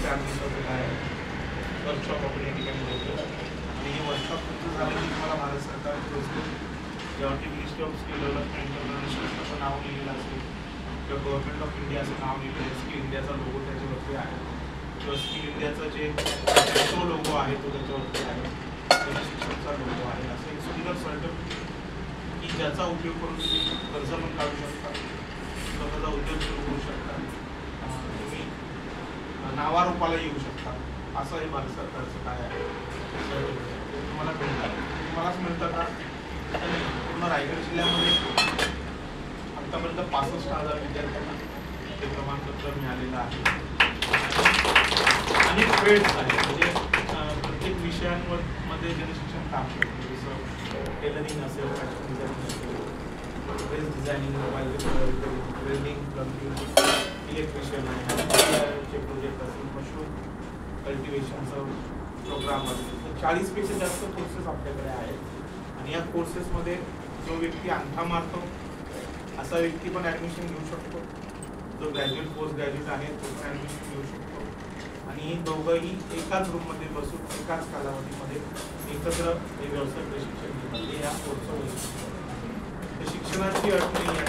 4 दिवसाचं काय वर्कशॉप आपण या ठिकाणी घेतो आणि हे वर्कशॉप तुमचं झालं की तुम्हाला भारत सरकारकडून जेव्हा ministry of skill development international असं नाव लिहिलेलं असेल किंवा गव्हर्नमेंट ऑफ इंडिया असं नाव लिहिलेलं आहे, स्किल इंडियाचा लोगो त्याच्यावरती आहे किंवा स्किल इंडियाचा जे तो लोगो आहे तो त्याच्यावरती आहे, शिक्षणचा लोगो आहे, असं एक सुंदर सर्टिफिकेट की ज्याचा उपयोग करून तुम्ही कर्ज पण काढू शकता, स्वतःचा उद्योग सुरू करू शकता, तुम्ही नावारूपाला येऊ शकता, असं हे भारत सरकारचं काय आहे तुम्हाला मिळतात. तुम्हालाच मिळतं का? पूर्ण रायगड जिल्ह्यामध्ये आतापर्यंत 65,000 विद्यार्थ्यांना ते प्रमाणपत्र मिळालेलं आहे. अनेक ट्रेड्स आहेत, म्हणजे प्रत्येक विषयांवर मध्ये जनशिक्षण काम करतं, जसं टेलरिंग असेल, फॅशन डिझायनिंग असेल, dress designing, mobile repairing, welding, plumbing, electrician आहे, चे प्रोजेक्ट असेल, मशरूम कल्टिवेशनचं प्रोग्राम असेल, 40 पेक्षा जास्त कोर्सेस आपल्याकडे आहेत. आणि या कोर्सेसमध्ये जो व्यक्ती अंगठा मारतो असा व्यक्ती पण ॲडमिशन घेऊ शकतो, जो ग्रॅज्युएट पोस्ट ग्रॅज्युएट आहे तो पण ॲडमिशन घेऊ शकतो. आणि दोघंही एकाच रूममध्ये बसून एकाच कालावधीमध्ये एकत्र हे व्यवसाय प्रशिक्षण घेतात. हे या कोर्सचं वैशिष्ट्य. शिक्षणाची अट नाही आहे,